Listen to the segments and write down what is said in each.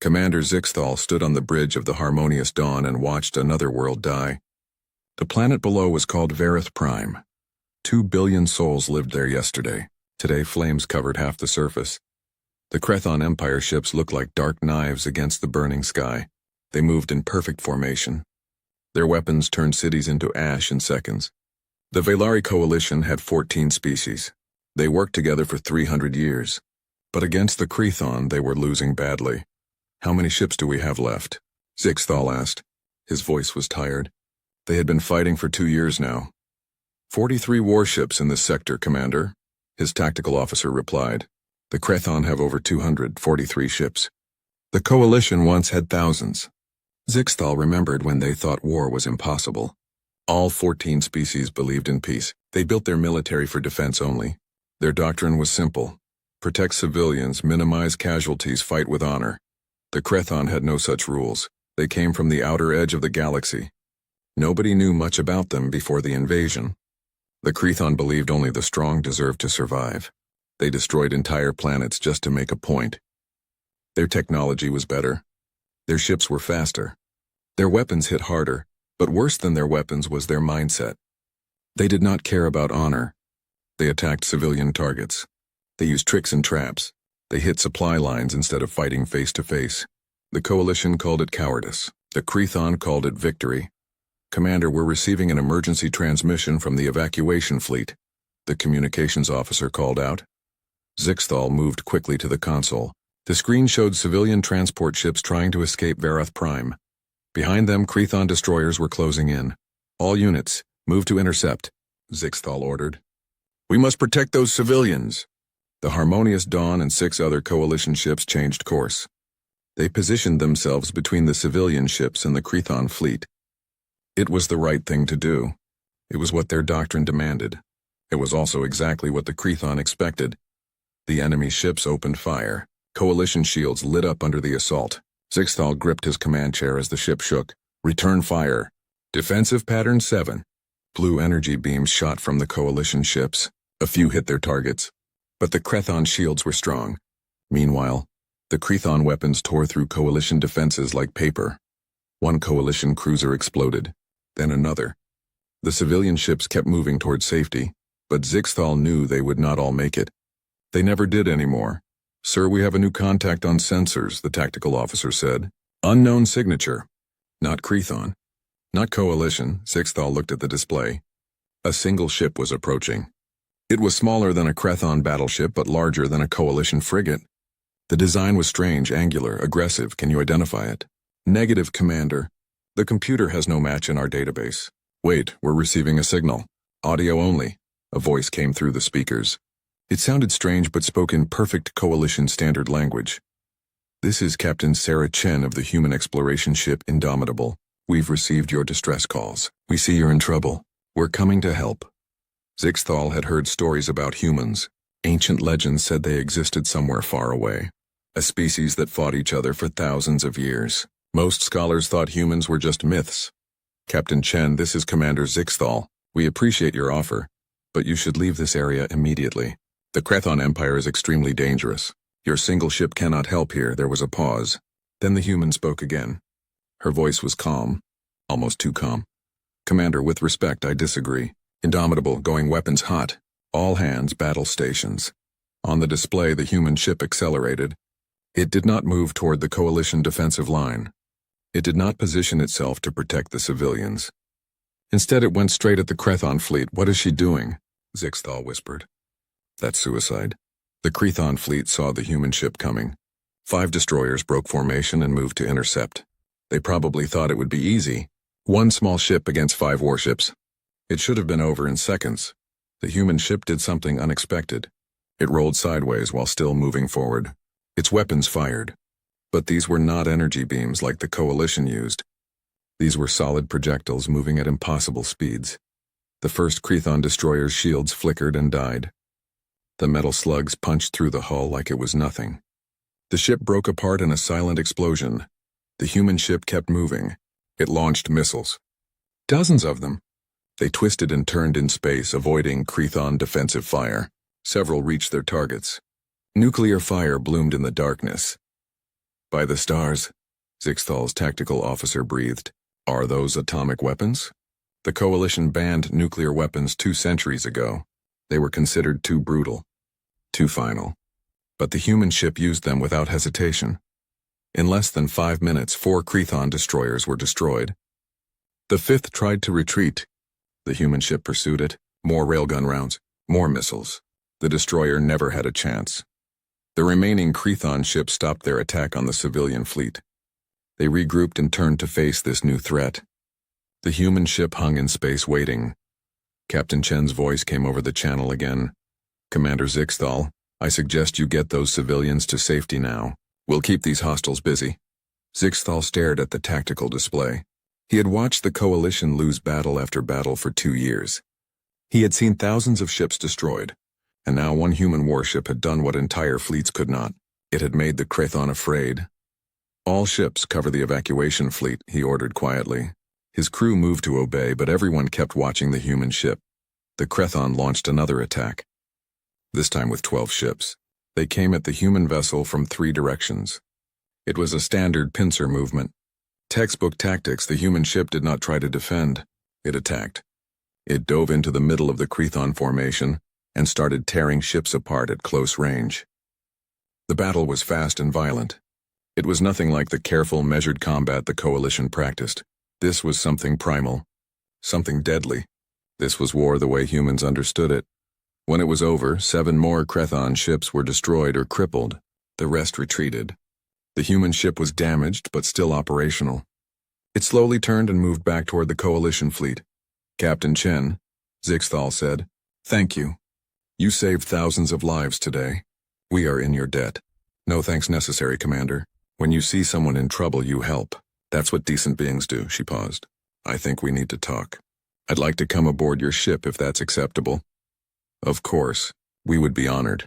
Commander Zixthal stood on the bridge of the Harmonious Dawn and watched another world die. The planet below was called Vareth Prime. 2 billion souls lived there yesterday. Today flames covered half the surface. The Crethon Empire ships looked like dark knives against the burning sky. They moved in perfect formation. Their weapons turned cities into ash in seconds. The Velari coalition had 14 species. They worked together for 300 years. But against the Crethon, they were losing badly. "How many ships do we have left?" Zixthal asked. His voice was tired. They had been fighting for 2 years now. 43 warships in this sector, Commander," his tactical officer replied. "The Crethon have over 243 ships. The coalition once had thousands." Zixthal remembered when they thought war was impossible. All 14 species believed in peace. They built their military for defense only. Their doctrine was simple: protect civilians, minimize casualties, fight with honor. The Crethon had no such rules. They came from the outer edge of the galaxy. Nobody knew much about them before the invasion. The Crethon believed only the strong deserved to survive. They destroyed entire planets just to make a point. Their technology was better. Their ships were faster. Their weapons hit harder, but worse than their weapons was their mindset. They did not care about honor. They attacked civilian targets. They used tricks and traps. They hit supply lines instead of fighting face to face. The coalition called it cowardice. The Crethon called it victory. "Commander, we're receiving an emergency transmission from the evacuation fleet," the communications officer called out. Zixthal moved quickly to the console. The screen showed civilian transport ships trying to escape Vareth Prime. Behind them, Crethon destroyers were closing in. "All units, move to intercept," Zixthal ordered. "We must protect those civilians." The Harmonious Dawn and 6 other coalition ships changed course. They positioned themselves between the civilian ships and the Crethon fleet. It was the right thing to do. It was what their doctrine demanded. It was also exactly what the Crethon expected. The enemy ships opened fire. Coalition shields lit up under the assault. Zixthal gripped his command chair as the ship shook. "Return fire. Defensive pattern 7. Blue energy beams shot from the coalition ships. A few hit their targets. But the Crethon shields were strong. Meanwhile, the Crethon weapons tore through coalition defenses like paper. One coalition cruiser exploded, then another. The civilian ships kept moving toward safety, but Zixthal knew they would not all make it. They never did anymore. "Sir, we have a new contact on sensors," the tactical officer said. "Unknown signature. Not Crethon. Not coalition." Zixthal looked at the display. A single ship was approaching. It was smaller than a Crethon battleship, but larger than a coalition frigate. The design was strange, angular, aggressive. "Can you identify it?" "Negative, Commander. The computer has no match in our database." "Wait, we're receiving a signal. Audio only." A voice came through the speakers. It sounded strange but spoke in perfect coalition standard language. "This is Captain Sarah Chen of the human exploration ship Indomitable. We've received your distress calls. We see you're in trouble. We're coming to help." Zixthal had heard stories about humans. Ancient legends said they existed somewhere far away. A species that fought each other for thousands of years. Most scholars thought humans were just myths. "Captain Chen, this is Commander Zixthal. We appreciate your offer, but you should leave this area immediately. The Crethon Empire is extremely dangerous. Your single ship cannot help here." There was a pause. Then the human spoke again. Her voice was calm, almost too calm. "Commander, with respect, I disagree. Indomitable, going weapons hot. All hands, battle stations." On the display, the human ship accelerated. It did not move toward the coalition defensive line. It did not position itself to protect the civilians. Instead, it went straight at the Crethon fleet. "What is she doing?" Zixthal whispered. "That's suicide." The Crethon fleet saw the human ship coming. 5 destroyers broke formation and moved to intercept. They probably thought it would be easy. 1 small ship against 5 warships. It should have been over in seconds. The human ship did something unexpected. It rolled sideways while still moving forward. Its weapons fired. But these were not energy beams like the coalition used. These were solid projectiles moving at impossible speeds. The first Crethon destroyer's shields flickered and died. The metal slugs punched through the hull like it was nothing. The ship broke apart in a silent explosion. The human ship kept moving. It launched missiles. Dozens of them. They twisted and turned in space, avoiding Crethon defensive fire. Several reached their targets. Nuclear fire bloomed in the darkness. By the stars, Zixthal's tactical officer breathed. Are those atomic weapons? The Coalition banned nuclear weapons 2 centuries ago. They were considered too brutal, too final. But the human ship used them without hesitation. In less than 5 minutes, 4 Crethon destroyers were destroyed. The 5th tried to retreat. The human ship pursued it. More railgun rounds, more missiles. The destroyer never had a chance. The remaining Crethon ships stopped their attack on the civilian fleet. They regrouped and turned to face this new threat. The human ship hung in space waiting. Captain Chen's voice came over the channel again. Commander Zixthal, I suggest you get those civilians to safety now. We'll keep these hostiles busy. Zixthal stared at the tactical display. He had watched the Coalition lose battle after battle for 2 years. He had seen thousands of ships destroyed, and now one human warship had done what entire fleets could not. It had made the Crethon afraid. All ships cover the evacuation fleet, he ordered quietly. His crew moved to obey, but everyone kept watching the human ship. The Crethon launched another attack, this time with 12 ships. They came at the human vessel from 3 directions. It was a standard pincer movement. Textbook tactics. The human ship did not try to defend. It attacked. It dove into the middle of the Crethon formation and started tearing ships apart at close range. The battle was fast and violent. It was nothing like the careful, measured combat the Coalition practiced. This was something primal, something deadly. This was war the way humans understood it. When it was over, 7 more Crethon ships were destroyed or crippled. The rest retreated. The human ship was damaged but still operational. It slowly turned and moved back toward the Coalition fleet. Captain Chen, Zixthal said, thank you. You saved thousands of lives today. We are in your debt. No thanks necessary, Commander. When you see someone in trouble, you help. That's what decent beings do. She paused. I think we need to talk. I'd like to come aboard your ship if that's acceptable. Of course, we would be honored.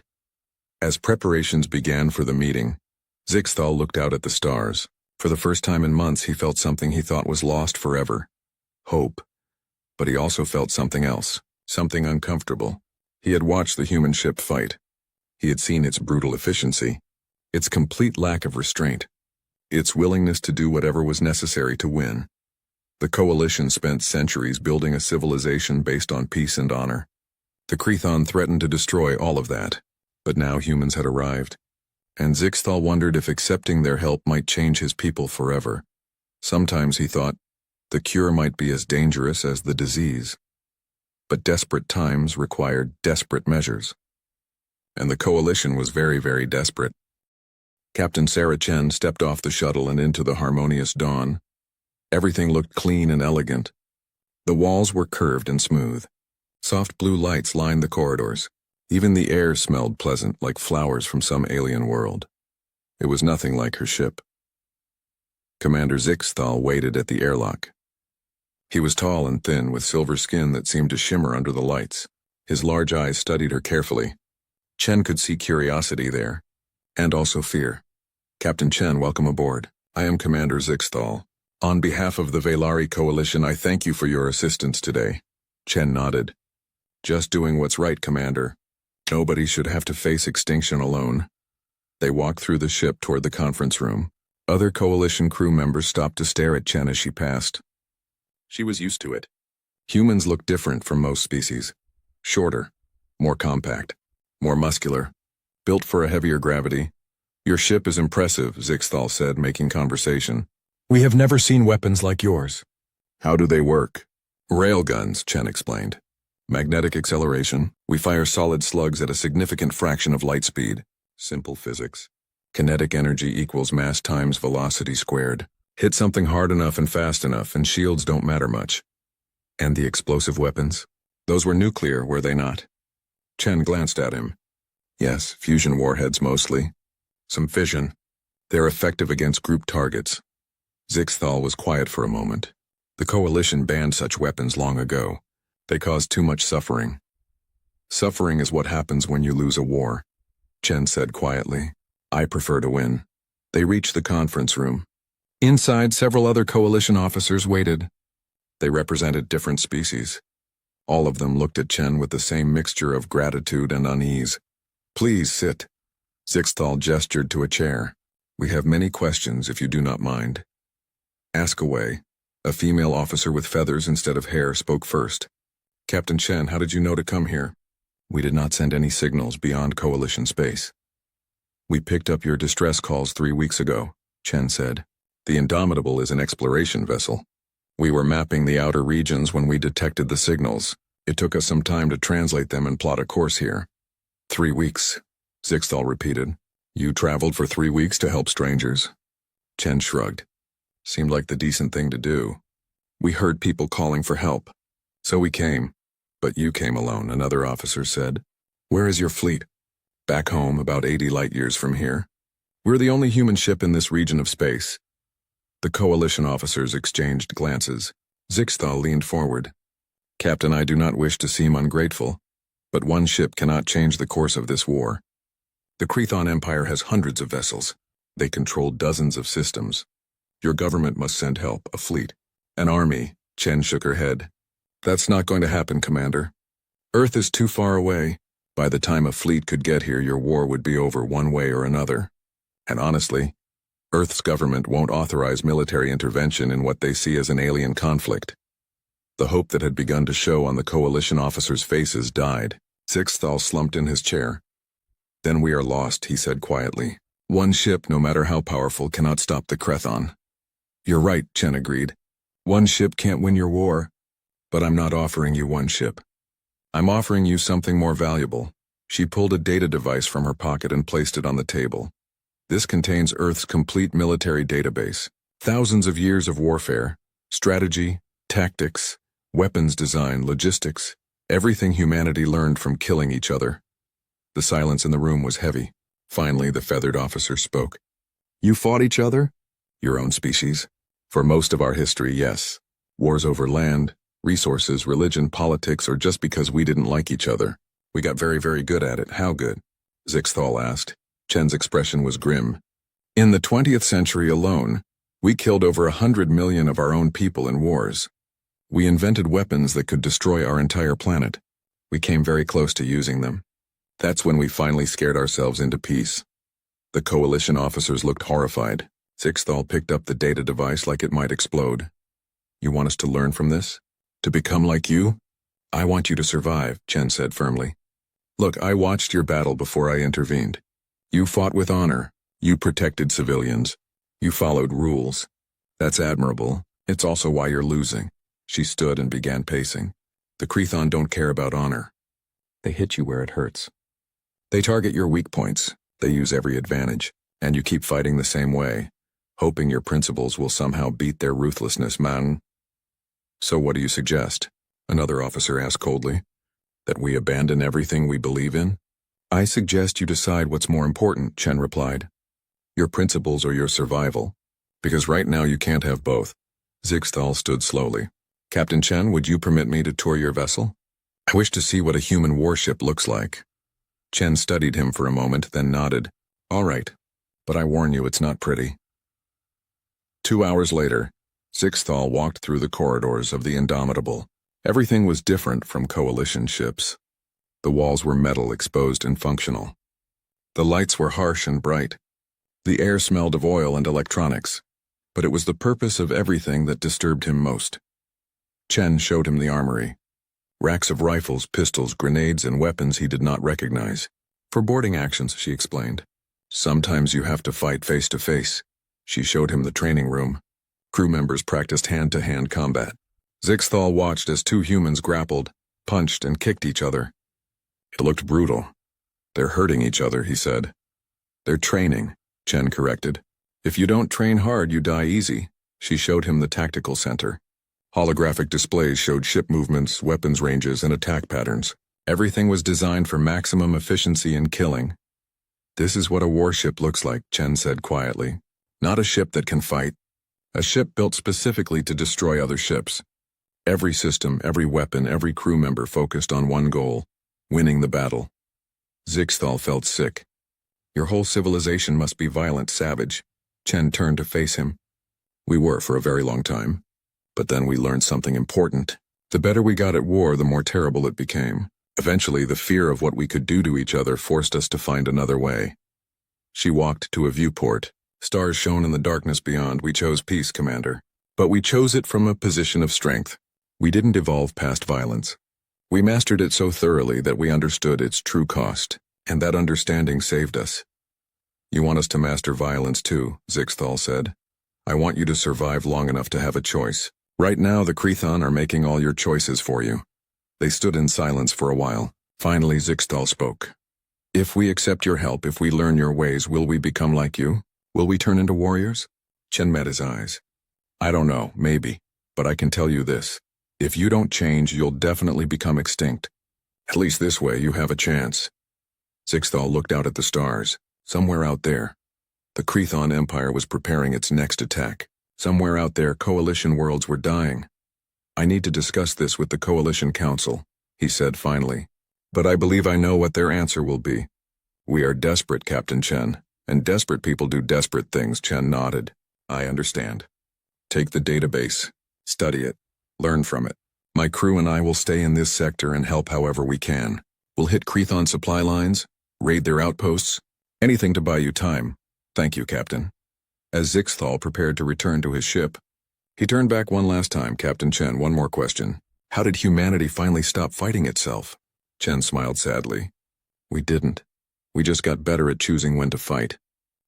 As preparations began for the meeting, Zixthal looked out at the stars. For the first time in months, he felt something he thought was lost forever. Hope. But he also felt something else, something uncomfortable. He had watched the human ship fight. He had seen its brutal efficiency, its complete lack of restraint, its willingness to do whatever was necessary to win. The Coalition spent centuries building a civilization based on peace and honor. The Crethon threatened to destroy all of that, but now humans had arrived, and Zixthal wondered if accepting their help might change his people forever. Sometimes he thought the cure might be as dangerous as the disease. But desperate times required desperate measures. And the Coalition was very, very desperate. Captain Sarah Chen stepped off the shuttle and into the harmonious dawn. Everything looked clean and elegant. The walls were curved and smooth. Soft blue lights lined the corridors. Even the air smelled pleasant, like flowers from some alien world. It was nothing like her ship. Commander Zixthal waited at the airlock. He was tall and thin, with silver skin that seemed to shimmer under the lights. His large eyes studied her carefully. Chen could see curiosity there, and also fear. Captain Chen, welcome aboard. I am Commander Zixthal. On behalf of the Velari Coalition, I thank you for your assistance today. Chen nodded. Just doing what's right, Commander. Nobody should have to face extinction alone. They walked through the ship toward the conference room. Other Coalition crew members stopped to stare at Chen as she passed. She was used to it. Humans look different from most species. Shorter, more compact, more muscular, built for a heavier gravity. Your ship is impressive, Zixthal said, making conversation. We have never seen weapons like yours. How do they work? Railguns, Chen explained. Magnetic acceleration. We fire solid slugs at a significant fraction of light speed. Simple physics. Kinetic energy equals mass times velocity squared. Hit something hard enough and fast enough, and shields don't matter much. And the explosive weapons? Those were nuclear, were they not? Chen glanced at him. Yes, fusion warheads mostly. Some fission. They're effective against group targets. Zixthal was quiet for a moment. The Coalition banned such weapons long ago. They caused too much suffering. Suffering is what happens when you lose a war, Chen said quietly. I prefer to win. They reached the conference room. Inside, several other Coalition officers waited. They represented different species. All of them looked at Chen with the same mixture of gratitude and unease. Please sit. Zixthal gestured to a chair. We have many questions if you do not mind. Ask away. A female officer with feathers instead of hair spoke first. Captain Chen, how did you know to come here? We did not send any signals beyond Coalition space. We picked up your distress calls 3 weeks ago, Chen said. The Indomitable is an exploration vessel. We were mapping the outer regions when we detected the signals. It took us some time to translate them and plot a course here. 3 weeks, Zixthal repeated. You traveled for 3 weeks to help strangers? Chen shrugged. Seemed like the decent thing to do. We heard people calling for help. So we came. But you came alone, another officer said. Where is your fleet? Back home, about 80 light-years from here. We're the only human ship in this region of space. The Coalition officers exchanged glances. Zixthal leaned forward. Captain, I do not wish to seem ungrateful, but one ship cannot change the course of this war. The Crethon Empire has hundreds of vessels. They control dozens of systems. Your government must send help, a fleet, an army. Chen shook her head. That's not going to happen, Commander. Earth is too far away. By the time a fleet could get here, your war would be over one way or another. And honestly, Earth's government won't authorize military intervention in what they see as an alien conflict. The hope that had begun to show on the Coalition officers' faces died. Zixthal slumped in his chair. Then we are lost, he said quietly. One ship, no matter how powerful, cannot stop the Crethon. You're right, Chen agreed. One ship can't win your war. But I'm not offering you one ship. I'm offering you something more valuable. She pulled a data device from her pocket and placed it on the table. This contains Earth's complete military database. Thousands of years of warfare, strategy, tactics, weapons design, logistics, everything humanity learned from killing each other. The silence in the room was heavy. Finally, the feathered officer spoke. You fought each other? Your own species? For most of our history, yes. Wars over land, resources, religion, politics, or just because we didn't like each other. We got very, very good at it. How good? Zixthal asked. Chen's expression was grim. In the 20th century alone, we killed over 100 million of our own people in wars. We invented weapons that could destroy our entire planet. We came very close to using them. That's when we finally scared ourselves into peace. The Coalition officers looked horrified. Zixthal picked up the data device like it might explode. You want us to learn from this? To become like you? I want you to survive, Chen said firmly. Look, I watched your battle before I intervened. You fought with honor. You protected civilians. You followed rules. That's admirable. It's also why you're losing. She stood and began pacing. The Crethon don't care about honor. They hit you where it hurts. They target your weak points. They use every advantage. And you keep fighting the same way, hoping your principles will somehow beat their ruthlessness, man. So what do you suggest? Another officer asked coldly. That we abandon everything we believe in? I suggest you decide what's more important, Chen replied. Your principles or your survival. Because right now you can't have both. Zixthal stood slowly. Captain Chen, would you permit me to tour your vessel? I wish to see what a human warship looks like. Chen studied him for a moment, then nodded. All right, but I warn you it's not pretty. 2 hours later, Zixthal walked through the corridors of the Indomitable. Everything was different from Coalition ships. The walls were metal, exposed and functional. The lights were harsh and bright. The air smelled of oil and electronics. But it was the purpose of everything that disturbed him most. Chen showed him the armory. Racks of rifles, pistols, grenades, and weapons he did not recognize. For boarding actions, she explained. Sometimes you have to fight face to face. She showed him the training room. Crew members practiced hand-to-hand combat. Zixthal watched as 2 humans grappled, punched, and kicked each other. It looked brutal. They're hurting each other, he said. They're training, Chen corrected. If you don't train hard, you die easy. She showed him the tactical center. Holographic displays showed ship movements, weapons ranges, and attack patterns. Everything was designed for maximum efficiency in killing. This is what a warship looks like, Chen said quietly. Not a ship that can fight. A ship built specifically to destroy other ships. Every system, every weapon, every crew member focused on one goal, winning the battle. Zixthal felt sick. Your whole civilization must be violent, savage. Chen turned to face him. We were for a very long time. But then we learned something important. The better we got at war, the more terrible it became. Eventually, the fear of what we could do to each other forced us to find another way. She walked to a viewport. Stars shone in the darkness beyond. We chose peace, Commander. But we chose it from a position of strength. We didn't evolve past violence. We mastered it so thoroughly that we understood its true cost, and that understanding saved us. You want us to master violence too, Zixthal said. I want you to survive long enough to have a choice. Right now, the Krethon are making all your choices for you. They stood in silence for a while. Finally, Zixthal spoke. If we accept your help, if we learn your ways, will we become like you? Will we turn into warriors? Chen met his eyes. I don't know, maybe. But I can tell you this. If you don't change, you'll definitely become extinct. At least this way, you have a chance. Zixthal looked out at the stars. Somewhere out there, the Krethon Empire was preparing its next attack. Somewhere out there, coalition worlds were dying. I need to discuss this with the Coalition Council, he said finally. But I believe I know what their answer will be. We are desperate, Captain Chen, and desperate people do desperate things, Chen nodded. I understand. Take the database, study it, learn from it. My crew and I will stay in this sector and help however we can. We'll hit Krethon supply lines, raid their outposts, anything to buy you time. Thank you, Captain. As Zixthal prepared to return to his ship, he turned back one last time. Captain Chen, one more question. How did humanity finally stop fighting itself? Chen smiled sadly. We didn't. We just got better at choosing when to fight.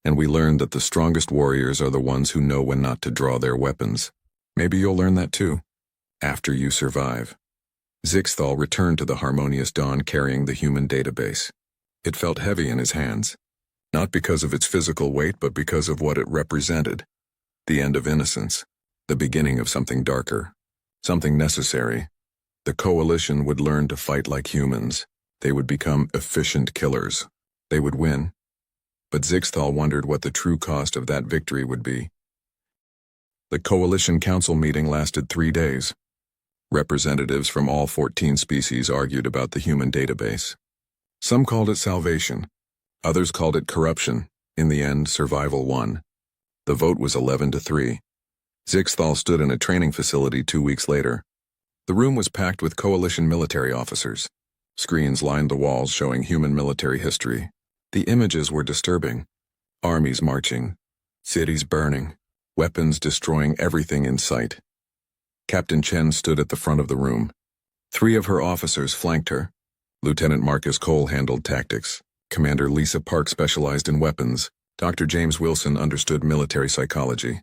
And we learned that the strongest warriors are the ones who know when not to draw their weapons. Maybe you'll learn that too, after you survive. Zixthal returned to the Harmonious Dawn carrying the human database. It felt heavy in his hands. Not because of its physical weight, but because of what it represented. The end of innocence. The beginning of something darker. Something necessary. The Coalition would learn to fight like humans. They would become efficient killers. They would win. But Zixthal wondered what the true cost of that victory would be. The Coalition Council meeting lasted 3 days. Representatives from all 14 species argued about the human database. Some called it salvation. Others called it corruption. In the end, survival won. The vote was 11-3. Zixthal stood in a training facility 2 weeks later. The room was packed with Coalition military officers. Screens lined the walls showing human military history. The images were disturbing. Armies marching. Cities burning. Weapons destroying everything in sight. Captain Chen stood at the front of the room. 3 of her officers flanked her. Lieutenant Marcus Cole handled tactics. Commander Lisa Park specialized in weapons. Dr. James Wilson understood military psychology.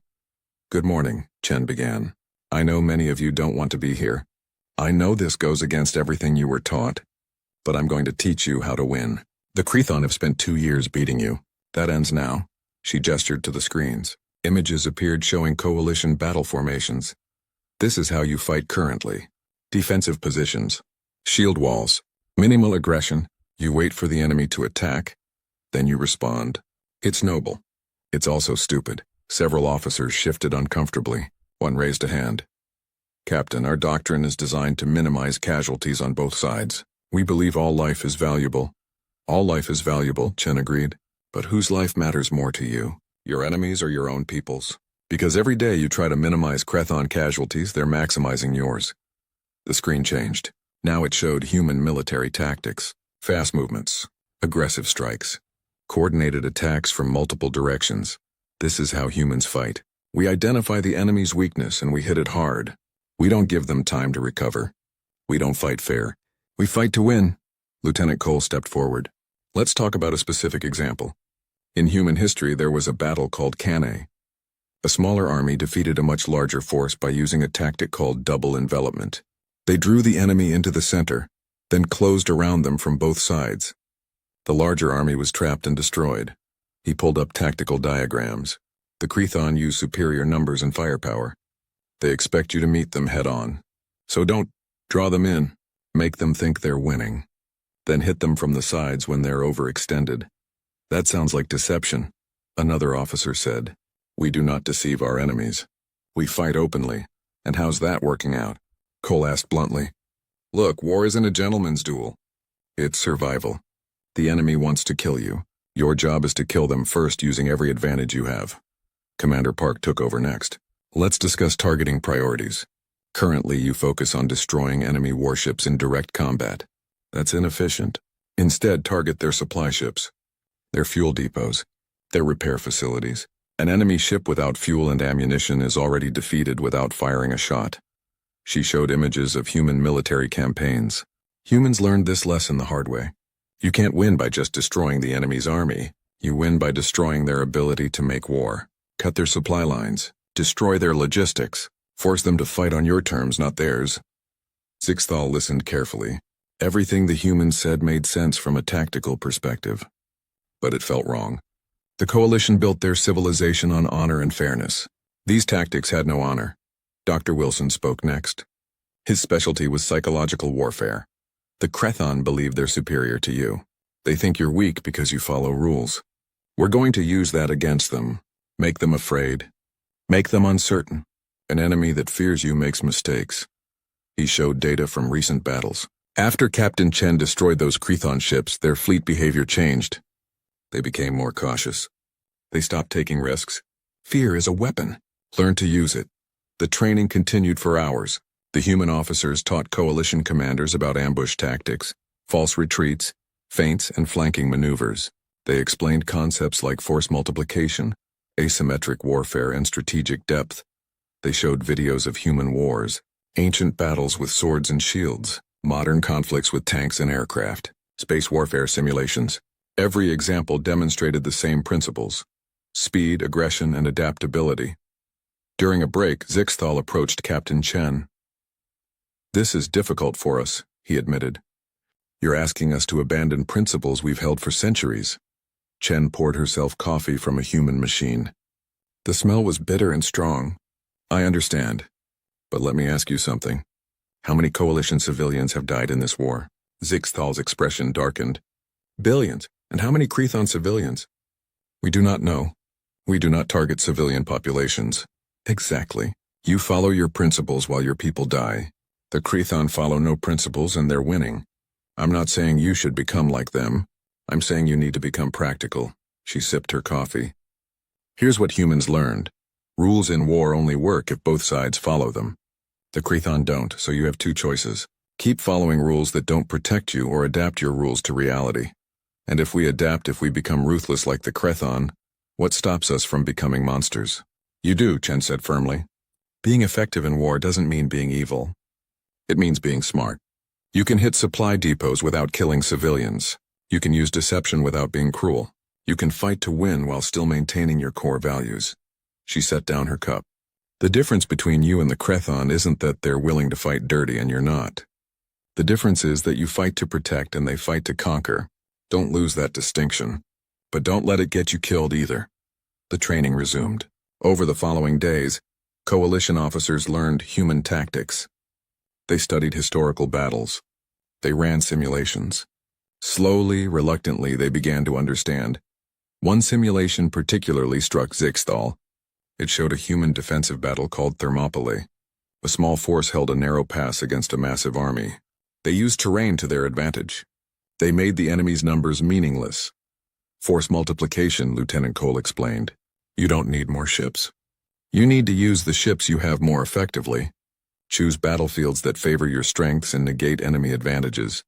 Good morning, Chen began. I know many of you don't want to be here. I know this goes against everything you were taught. But I'm going to teach you how to win. The Krethon have spent 2 years beating you. That ends now. She gestured to the screens. Images appeared showing Coalition battle formations. This is how you fight currently. Defensive positions. Shield walls. Minimal aggression. You wait for the enemy to attack, then you respond. It's noble. It's also stupid. Several officers shifted uncomfortably. One raised a hand. Captain, our doctrine is designed to minimize casualties on both sides. We believe all life is valuable. All life is valuable, Chen agreed. But whose life matters more to you? Your enemies or your own people's? Because every day you try to minimize Krethon casualties, they're maximizing yours. The screen changed. Now it showed human military tactics. Fast movements, aggressive strikes, coordinated attacks from multiple directions. This is how humans fight. We identify the enemy's weakness and we hit it hard. We don't give them time to recover. We don't fight fair. We fight to win. Lieutenant Cole stepped forward. Let's talk about a specific example. In human history, there was a battle called Cannae. A smaller army defeated a much larger force by using a tactic called double envelopment. They drew the enemy into the center, then closed around them from both sides. The larger army was trapped and destroyed. He pulled up tactical diagrams. The Krethon use superior numbers and firepower. They expect you to meet them head-on. So don't draw them in. Make them think they're winning. Then hit them from the sides when they're overextended. That sounds like deception, another officer said. We do not deceive our enemies. We fight openly. And how's that working out? Cole asked bluntly. Look, war isn't a gentleman's duel. It's survival. The enemy wants to kill you. Your job is to kill them first using every advantage you have. Commander Park took over next. Let's discuss targeting priorities. Currently, you focus on destroying enemy warships in direct combat. That's inefficient. Instead, target their supply ships, their fuel depots, their repair facilities. An enemy ship without fuel and ammunition is already defeated without firing a shot. She showed images of human military campaigns. Humans learned this lesson the hard way. You can't win by just destroying the enemy's army. You win by destroying their ability to make war, cut their supply lines, destroy their logistics, force them to fight on your terms, not theirs. Zixthal listened carefully. Everything the humans said made sense from a tactical perspective. But it felt wrong. The coalition built their civilization on honor and fairness. These tactics had no honor. Dr. Wilson spoke next. His specialty was psychological warfare. The Crethon believe they're superior to you. They think you're weak because you follow rules. We're going to use that against them. Make them afraid. Make them uncertain. An enemy that fears you makes mistakes. He showed data from recent battles. After Captain Chen destroyed those Crethon ships, their fleet behavior changed. They became more cautious. They stopped taking risks. Fear is a weapon. Learn to use it. The training continued for hours. The human officers taught coalition commanders about ambush tactics, false retreats, feints, and flanking maneuvers. They explained concepts like force multiplication, asymmetric warfare, and strategic depth. They showed videos of human wars, ancient battles with swords and shields, modern conflicts with tanks and aircraft, space warfare simulations. Every example demonstrated the same principles: speed, aggression, and adaptability. During a break, Zixthal approached Captain Chen. "This is difficult for us," he admitted. "You're asking us to abandon principles we've held for centuries." Chen poured herself coffee from a human machine. The smell was bitter and strong. "I understand. But let me ask you something. How many coalition civilians have died in this war?" Zixthal's expression darkened. "Billions. And how many Crethon civilians?" "We do not know. We do not target civilian populations." "Exactly. You follow your principles while your people die. The Crethon follow no principles and they're winning. I'm not saying you should become like them. I'm saying you need to become practical." She sipped her coffee. "Here's what humans learned. Rules in war only work if both sides follow them. The Crethon don't, so you have two choices. Keep following rules that don't protect you, or adapt your rules to reality. And if we become ruthless like the Crethon, what stops us from becoming monsters?" "You do," Chen said firmly. "Being effective in war doesn't mean being evil. It means being smart. You can hit supply depots without killing civilians. You can use deception without being cruel. You can fight to win while still maintaining your core values." She set down her cup. "The difference between you and the Crethon isn't that they're willing to fight dirty and you're not. The difference is that you fight to protect and they fight to conquer. Don't lose that distinction. But don't let it get you killed either." The training resumed. Over the following days, coalition officers learned human tactics. They studied historical battles. They ran simulations. Slowly, reluctantly, they began to understand. One simulation particularly struck Zixthal. It showed a human defensive battle called Thermopylae. A small force held a narrow pass against a massive army. They used terrain to their advantage. They made the enemy's numbers meaningless. "Force multiplication," Lieutenant Cole explained. "You don't need more ships. You need to use the ships you have more effectively. Choose battlefields that favor your strengths and negate enemy advantages."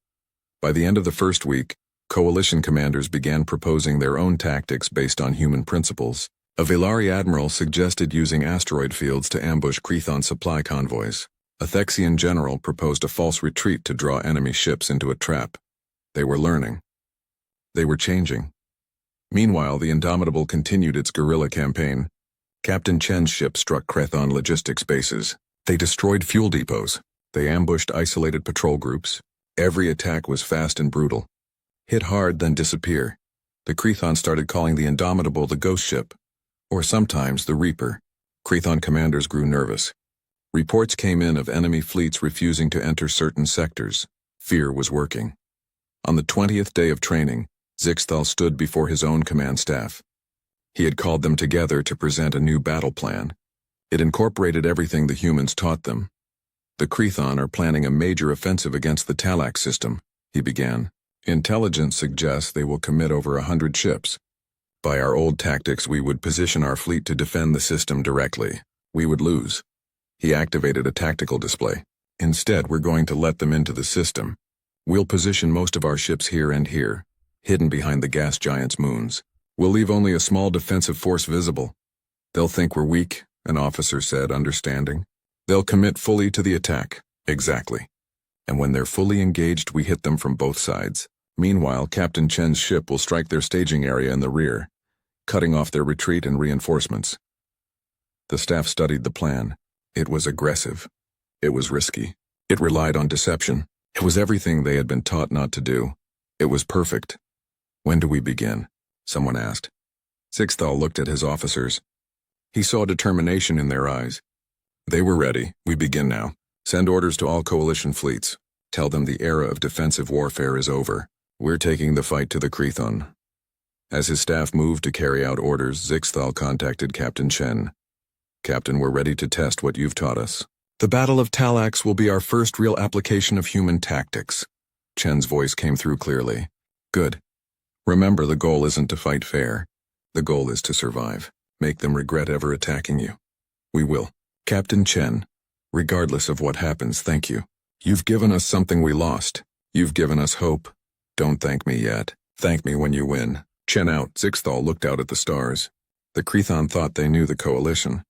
By the end of the first week, coalition commanders began proposing their own tactics based on human principles. A Velari admiral suggested using asteroid fields to ambush Crethon supply convoys. A Thexian general proposed a false retreat to draw enemy ships into a trap. They were learning. They were changing. Meanwhile, the Indomitable continued its guerrilla campaign. Captain Chen's ship struck Crethon logistics bases. They destroyed fuel depots. They ambushed isolated patrol groups. Every attack was fast and brutal. Hit hard, then disappear. The Crethon started calling the Indomitable the Ghost Ship, or sometimes the Reaper. Crethon commanders grew nervous. Reports came in of enemy fleets refusing to enter certain sectors. Fear was working. On the 20th day of training, Zixthal stood before his own command staff. He had called them together to present a new battle plan. It incorporated everything the humans taught them. "The Crethon are planning a major offensive against the Talax system," he began. "Intelligence suggests they will commit over 100 ships. By our old tactics, we would position our fleet to defend the system directly. We would lose." He activated a tactical display. "Instead, we're going to let them into the system. We'll position most of our ships here and here, hidden behind the gas giants' moons. We'll leave only a small defensive force visible. They'll think we're weak, an officer said, understanding. They'll commit fully to the attack. Exactly. And when they're fully engaged, we hit them from both sides. Meanwhile, Captain Chen's ship will strike their staging area in the rear, cutting off their retreat and reinforcements. The staff studied the plan. It was aggressive. It was risky. It relied on deception. It was everything they had been taught not to do. It was perfect. When do we begin? Someone asked. Sixthal looked at his officers. He saw determination in their eyes. They were ready. We begin now. Send orders to all coalition fleets. Tell them the era of defensive warfare is over. We're taking the fight to the Crethon. As his staff moved to carry out orders, Sixthal contacted Captain Chen. Captain, we're ready to test what you've taught us. The Battle of Talax will be our first real application of human tactics. Chen's voice came through clearly. Good. Remember, the goal isn't to fight fair. The goal is to survive. Make them regret ever attacking you. We will. Captain Chen, regardless of what happens, thank you. You've given us something we lost. You've given us hope. Don't thank me yet. Thank me when you win. Chen out. Sixthal looked out at the stars. The Crethon thought they knew the coalition.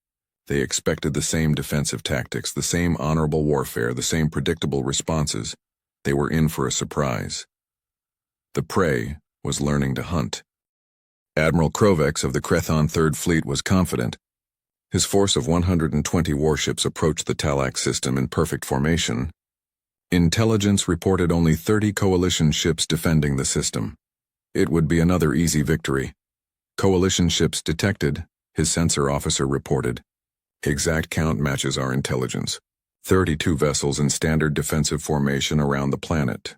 They expected the same defensive tactics, the same honorable warfare, the same predictable responses. They were in for a surprise. The prey was learning to hunt. Admiral Krovex of the Crethon Third Fleet was confident. His force of 120 warships approached the Talax system in perfect formation. Intelligence reported only 30 coalition ships defending the system. It would be another easy victory. Coalition ships detected, his sensor officer reported. Exact count matches our intelligence. 32 vessels in standard defensive formation around the planet.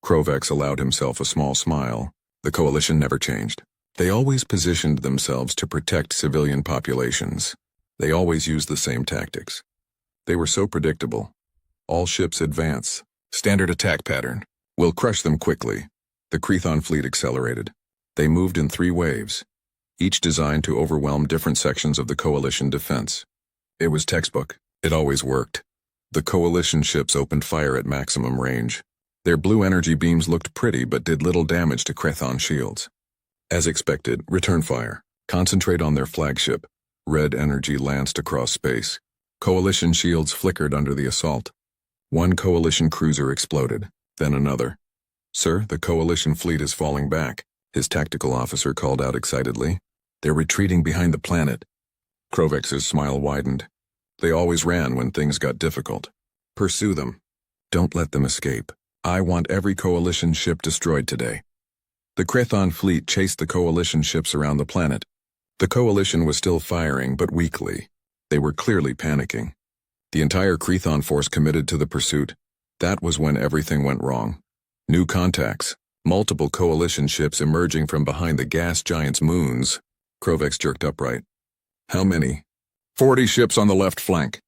Krovex allowed himself a small smile. The coalition never changed. They always positioned themselves to protect civilian populations. They always used the same tactics. They were so predictable. All ships advance. Standard attack pattern. We'll crush them quickly. The Crethon fleet accelerated. They moved in 3 waves, each designed to overwhelm different sections of the coalition defense. It was textbook. It always worked. The coalition ships opened fire at maximum range. Their blue energy beams looked pretty but did little damage to Crethon shields. As expected, return fire. Concentrate on their flagship. Red energy lanced across space. Coalition shields flickered under the assault. One coalition cruiser exploded, then another. Sir, the coalition fleet is falling back, his tactical officer called out excitedly. They're retreating behind the planet. Krovex's smile widened. They always ran when things got difficult. Pursue them. Don't let them escape. I want every coalition ship destroyed today. The Crethon fleet chased the coalition ships around the planet. The coalition was still firing, but weakly. They were clearly panicking. The entire Crethon force committed to the pursuit. That was when everything went wrong. New contacts. Multiple coalition ships emerging from behind the gas giant's moons. Krovex jerked upright. How many? 40 ships on the left flank.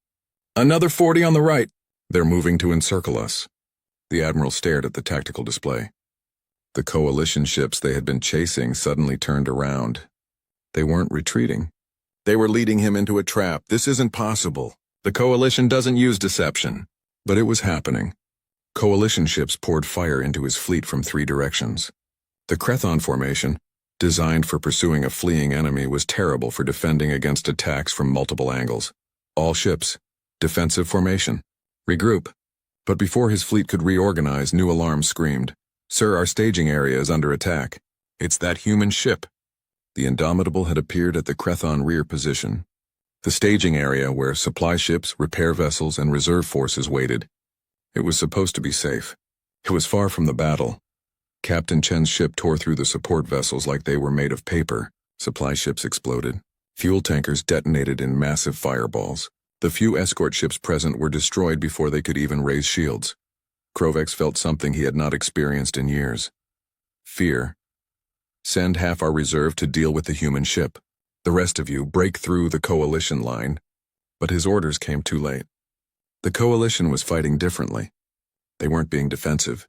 Another 40 on the right. They're moving to encircle us. The admiral stared at the tactical display. The coalition ships they had been chasing suddenly turned around. They weren't retreating. They were leading him into a trap. This isn't possible. The coalition doesn't use deception. But it was happening. Coalition ships poured fire into his fleet from 3 directions. The Crethon formation, designed for pursuing a fleeing enemy, was terrible for defending against attacks from multiple angles. All ships, defensive formation, regroup. But before his fleet could reorganize, new alarms screamed. Sir, our staging area is under attack. It's that human ship. The Indomitable had appeared at the Crethon rear position. The staging area where supply ships, repair vessels, and reserve forces waited. It was supposed to be safe. It was far from the battle. Captain Chen's ship tore through the support vessels like they were made of paper. Supply ships exploded. Fuel tankers detonated in massive fireballs. The few escort ships present were destroyed before they could even raise shields. Krovex felt something he had not experienced in years. Fear. Send half our reserve to deal with the human ship. The rest of you break through the coalition line. But his orders came too late. The coalition was fighting differently. They weren't being defensive.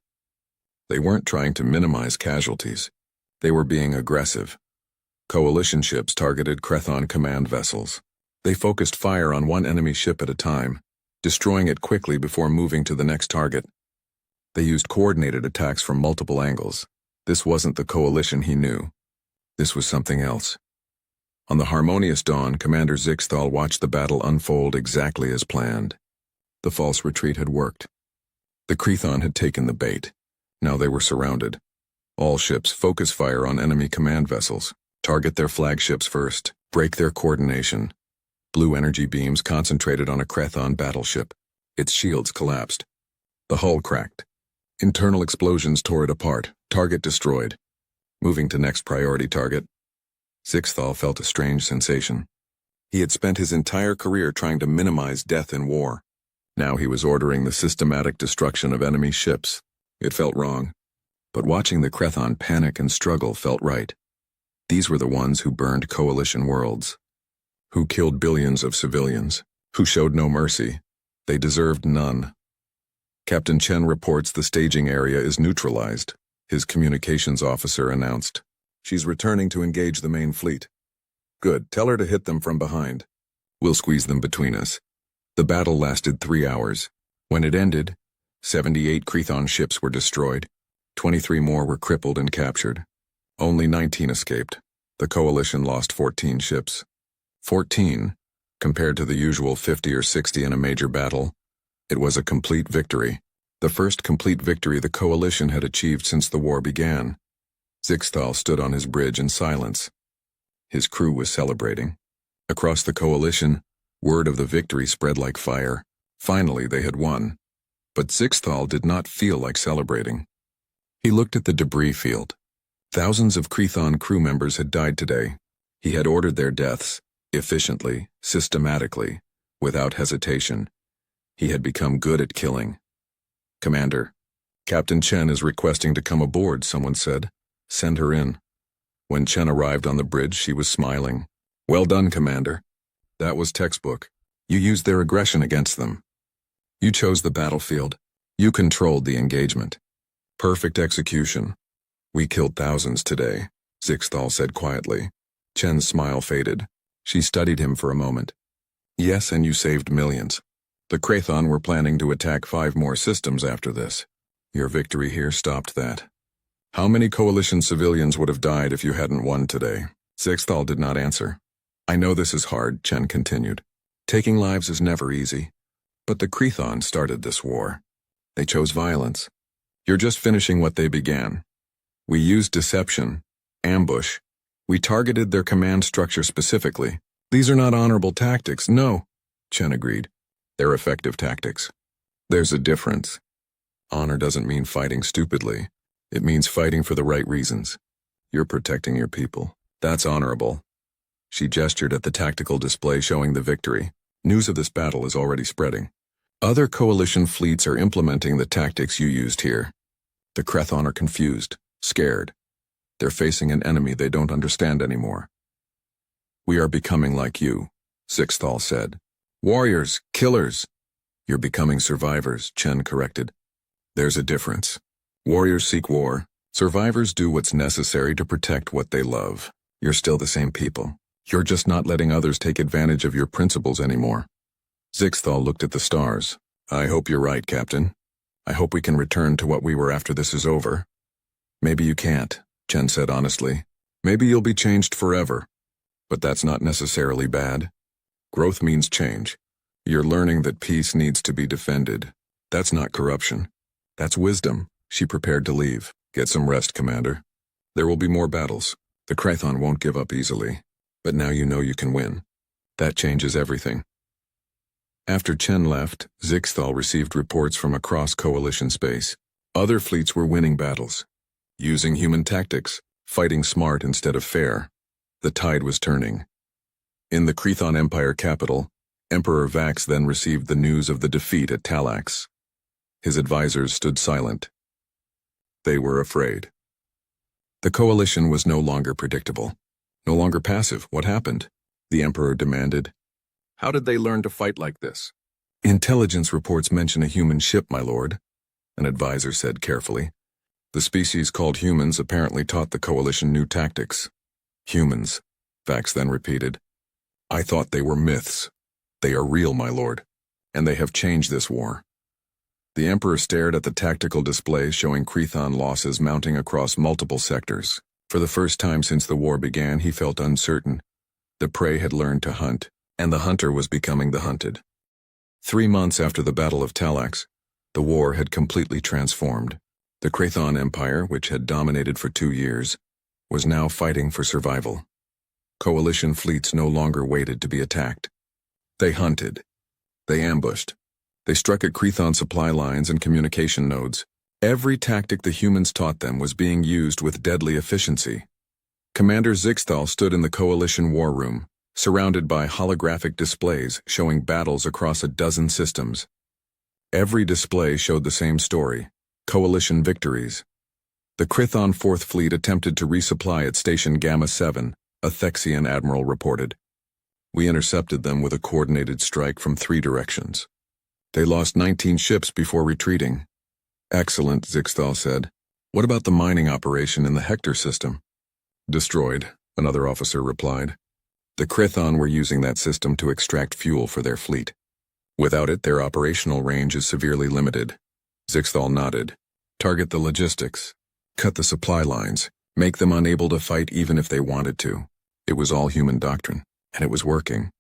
They weren't trying to minimize casualties. They were being aggressive. Coalition ships targeted Crethon command vessels. They focused fire on one enemy ship at a time, destroying it quickly before moving to the next target. They used coordinated attacks from multiple angles. This wasn't the coalition he knew. This was something else. On the Harmonious Dawn, Commander Zixthal watched the battle unfold exactly as planned. The false retreat had worked. The Crethon had taken the bait. Now they were surrounded. All ships focus fire on enemy command vessels. Target their flagships first. Break their coordination. Blue energy beams concentrated on a Crethon battleship. Its shields collapsed. The hull cracked. Internal explosions tore it apart. Target destroyed. Moving to next priority target. Zixthal felt a strange sensation. He had spent his entire career trying to minimize death in war. Now he was ordering the systematic destruction of enemy ships. It felt wrong. But watching the Crethon panic and struggle felt right. These were the ones who burned coalition worlds, who killed billions of civilians, who showed no mercy. They deserved none. Captain Chen reports the staging area is neutralized. His communications officer announced. She's returning to engage the main fleet. Good, tell her to hit them from behind. We'll squeeze them between us. The battle lasted 3 hours. When it ended, 78 Crethon ships were destroyed. 23 more were crippled and captured. Only 19 escaped. The coalition lost 14 ships. 14, compared to the usual 50 or 60 in a major battle. It was a complete victory. The first complete victory the coalition had achieved since the war began. Zixthal stood on his bridge in silence. His crew was celebrating. Across the coalition, word of the victory spread like fire. Finally, they had won. But Zixthal did not feel like celebrating. He looked at the debris field. Thousands of Crethon crew members had died today. He had ordered their deaths, efficiently, systematically, without hesitation. He had become good at killing. Commander, Captain Chen is requesting to come aboard, someone said. Send her in. When Chen arrived on the bridge, she was smiling. Well done, Commander. That was textbook. You used their aggression against them. You chose the battlefield. You controlled the engagement. Perfect execution. We killed thousands today, Zixthal said quietly. Chen's smile faded. She studied him for a moment. Yes, and you saved millions. The Crethon were planning to attack 5 more systems after this. Your victory here stopped that. How many coalition civilians would have died if you hadn't won today? Zixthal did not answer. I know this is hard, Chen continued. Taking lives is never easy. But the Crethon started this war. They chose violence. You're just finishing what they began. We used deception, ambush. We targeted their command structure specifically. These are not honorable tactics, no, Chen agreed. They're effective tactics. There's a difference. Honor doesn't mean fighting stupidly. It means fighting for the right reasons. You're protecting your people. That's honorable. She gestured at the tactical display showing the victory. News of this battle is already spreading. Other coalition fleets are implementing the tactics you used here. The Crethon are confused, scared. They're facing an enemy they don't understand anymore. We are becoming like you, Zixthal said. Warriors, killers. You're becoming survivors, Chen corrected. There's a difference. Warriors seek war. Survivors do what's necessary to protect what they love. You're still the same people. You're just not letting others take advantage of your principles anymore. Zixthal looked at the stars. I hope you're right, Captain. I hope we can return to what we were after this is over. Maybe you can't, Chen said honestly. Maybe you'll be changed forever. But that's not necessarily bad. Growth means change. You're learning that peace needs to be defended. That's not corruption. That's wisdom. She prepared to leave. Get some rest, Commander. There will be more battles. The Crethon won't give up easily. But now you know you can win. That changes everything. After Chen left, Zixthal received reports from across coalition space. Other fleets were winning battles. Using human tactics, fighting smart instead of fair. The tide was turning. In the Crethon Empire capital, Emperor Vax then received the news of the defeat at Talax. His advisors stood silent. They were afraid. The coalition was no longer predictable. No longer passive. What happened? The Emperor demanded. How did they learn to fight like this? Intelligence reports mention a human ship, my lord, an advisor said carefully. The species called humans apparently taught the coalition new tactics. Humans, Vax then repeated. I thought they were myths. They are real, my lord, and they have changed this war. The Emperor stared at the tactical display showing Crethon losses mounting across multiple sectors. For the first time since the war began, he felt uncertain. The prey had learned to hunt, and the hunter was becoming the hunted. 3 months after the Battle of Talax, the war had completely transformed. The Krathon Empire, which had dominated for 2 years, was now fighting for survival. Coalition fleets no longer waited to be attacked. They hunted. They ambushed. They struck at Krathon supply lines and communication nodes. Every tactic the humans taught them was being used with deadly efficiency. Commander Zixthal stood in the Coalition war room, surrounded by holographic displays showing battles across a dozen systems. Every display showed the same story: Coalition victories. The Krathon 4th Fleet attempted to resupply at Station Gamma 7, a Thexian admiral reported. We intercepted them with a coordinated strike from 3 directions. They lost 19 ships before retreating. Excellent, Zixthal said. What about the mining operation in the Hector system? Destroyed, another officer replied. The Krathon were using that system to extract fuel for their fleet. Without it, their operational range is severely limited. Zixthal nodded. Target the logistics. Cut the supply lines. Make them unable to fight even if they wanted to. It was all human doctrine, and it was working.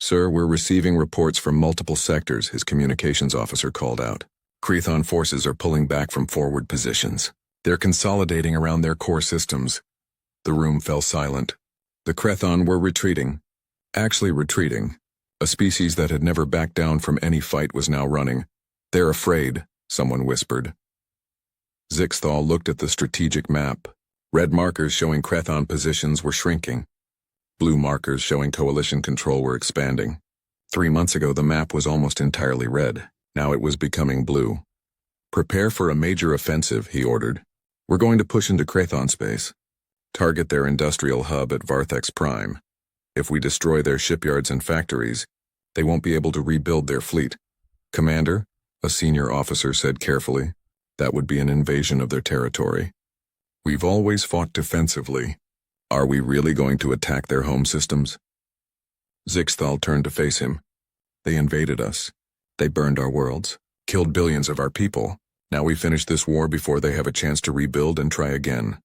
Sir, we're receiving reports from multiple sectors, his communications officer called out. Krathon forces are pulling back from forward positions. They're consolidating around their core systems. The room fell silent. The Krathon were retreating. Actually retreating. A species that had never backed down from any fight was now running. They're afraid, someone whispered. Zixthal looked at the strategic map. Red markers showing Krathon positions were shrinking. Blue markers showing coalition control were expanding. 3 months ago the map was almost entirely red. Now it was becoming blue. Prepare for a major offensive, he ordered. We're going to push into Krathon space. Target their industrial hub at Varthex Prime. If we destroy their shipyards and factories, they won't be able to rebuild their fleet. Commander, a senior officer said carefully, that would be an invasion of their territory. We've always fought defensively. Are we really going to attack their home systems? Zixthal turned to face him. They invaded us. They burned our worlds, killed billions of our people. Now we finish this war before they have a chance to rebuild and try again.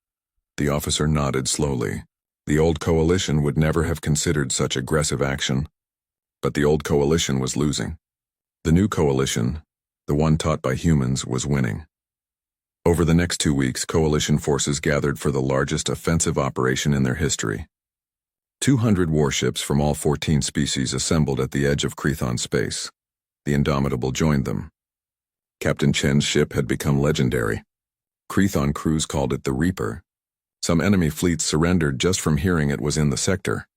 The officer nodded slowly. The old coalition would never have considered such aggressive action. But the old coalition was losing. The new coalition, the one taught by humans, was winning. Over the next 2 weeks, coalition forces gathered for the largest offensive operation in their history. 200 warships from all 14 species assembled at the edge of Krathon space. The Indomitable joined them. Captain Chen's ship had become legendary. Krathon crews called it the Reaper. Some enemy fleets surrendered just from hearing it was in the sector.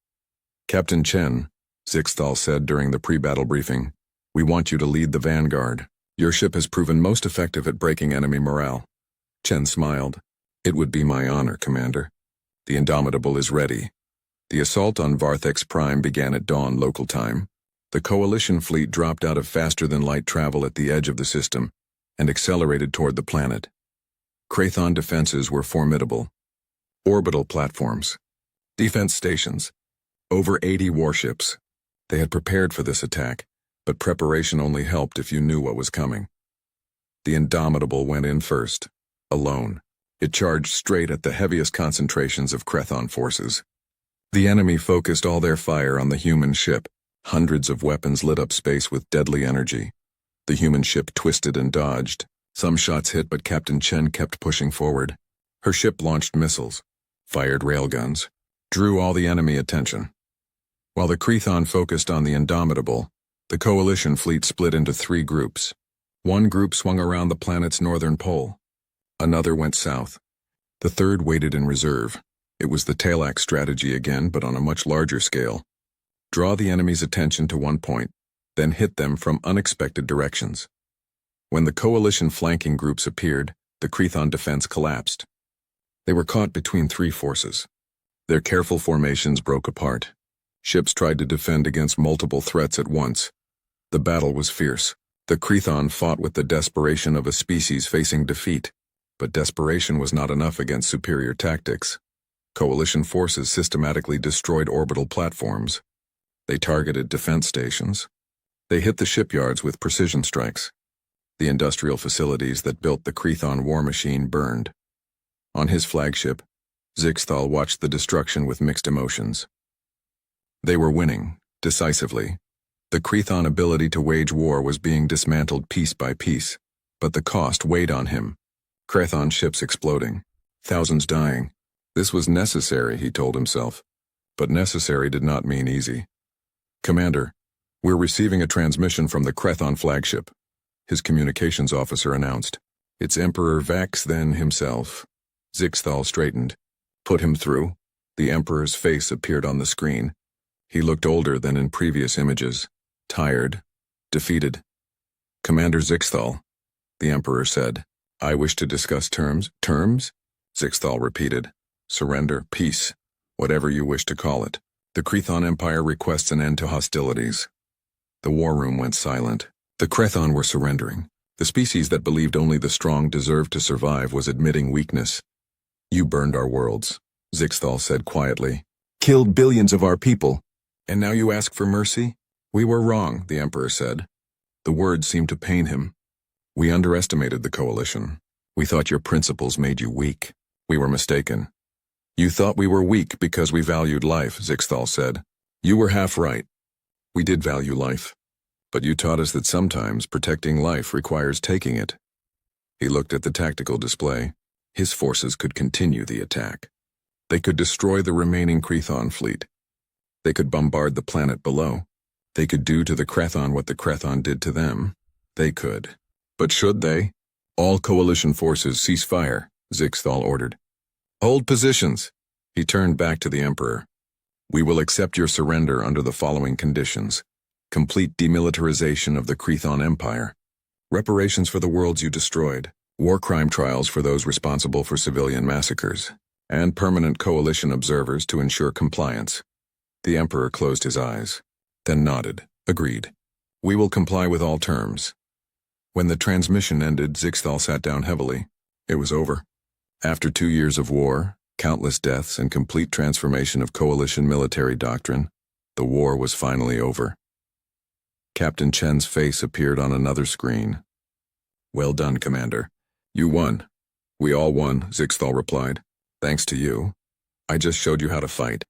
Captain Chen, Zixthal said during the pre-battle briefing, we want you to lead the vanguard. Your ship has proven most effective at breaking enemy morale. Chen smiled. It would be my honor, Commander. The Indomitable is ready. The assault on Varthex Prime began at dawn local time. The coalition fleet dropped out of faster-than-light travel at the edge of the system and accelerated toward the planet. Krathon defenses were formidable. Orbital platforms, defense stations, over 80 warships. They had prepared for this attack, but preparation only helped if you knew what was coming. The Indomitable went in first, alone. It charged straight at the heaviest concentrations of Krathon forces. The enemy focused all their fire on the human ship. Hundreds of weapons lit up space with deadly energy. The human ship twisted and dodged. Some shots hit, but Captain Chen kept pushing forward. Her ship launched missiles, fired railguns, drew all the enemy attention. While the Krathon focused on the Indomitable, the coalition fleet split into 3 groups. One group swung around the planet's northern pole. Another went south. The third waited in reserve. It was the Talax strategy again, but on a much larger scale. Draw the enemy's attention to one point, then hit them from unexpected directions. When the coalition flanking groups appeared, the Krathon defense collapsed. They were caught between 3 forces. Their careful formations broke apart. Ships tried to defend against multiple threats at once. The battle was fierce. The Krathon fought with the desperation of a species facing defeat. But desperation was not enough against superior tactics. Coalition forces systematically destroyed orbital platforms. They targeted defense stations. They hit the shipyards with precision strikes. The industrial facilities that built the Krathon war machine burned. On his flagship, Zixthal watched the destruction with mixed emotions. They were winning, decisively. The Crethon ability to wage war was being dismantled piece by piece, but the cost weighed on him. Crethon ships exploding. Thousands dying. This was necessary, he told himself. But necessary did not mean easy. Commander, we're receiving a transmission from the Crethon flagship, his communications officer announced. It's Emperor Vex, then himself. Zixthal straightened. Put him through. The Emperor's face appeared on the screen. He looked older than in previous images. Tired. Defeated. Commander Zixthal, the Emperor said. I wish to discuss terms. Terms? Zixthal repeated. Surrender, peace, whatever you wish to call it. The Crethon Empire requests an end to hostilities. The war room went silent. The Crethon were surrendering. The species that believed only the strong deserved to survive was admitting weakness. You burned our worlds, Zixthal said quietly. Killed billions of our people. And now you ask for mercy? We were wrong, the Emperor said. The words seemed to pain him. We underestimated the coalition. We thought your principles made you weak. We were mistaken. You thought we were weak because we valued life, Zixthal said. You were half right. We did value life. But you taught us that sometimes protecting life requires taking it. He looked at the tactical display. His forces could continue the attack. They could destroy the remaining Crethon fleet. They could bombard the planet below. They could do to the Crethon what the Crethon did to them. They could. But should they? All coalition forces cease fire, Zixthal ordered. Hold positions. He turned back to the Emperor. We will accept your surrender under the following conditions. Complete demilitarization of the Crethon Empire. Reparations for the worlds you destroyed. War crime trials for those responsible for civilian massacres. And permanent coalition observers to ensure compliance. The Emperor closed his eyes, then nodded, agreed. We will comply with all terms. When the transmission ended, Zixthal sat down heavily. It was over. After 2 years of war, countless deaths, and complete transformation of coalition military doctrine, the war was finally over. Captain Chen's face appeared on another screen. Well done, Commander. You won. We all won, Zixthal replied. Thanks to you. I just showed you how to fight.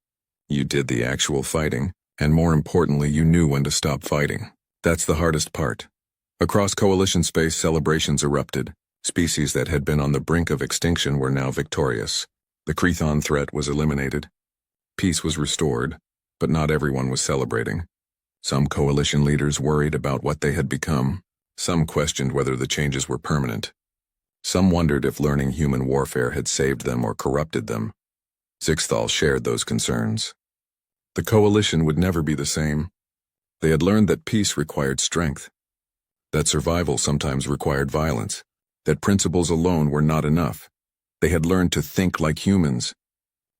You did the actual fighting, and more importantly, you knew when to stop fighting. That's the hardest part. Across coalition space, celebrations erupted. Species that had been on the brink of extinction were now victorious. The Crethon threat was eliminated. Peace was restored, but not everyone was celebrating. Some coalition leaders worried about what they had become. Some questioned whether the changes were permanent. Some wondered if learning human warfare had saved them or corrupted them. Zixthal shared those concerns. The coalition would never be the same. They had learned that peace required strength, that survival sometimes required violence, that principles alone were not enough. They had learned to think like humans,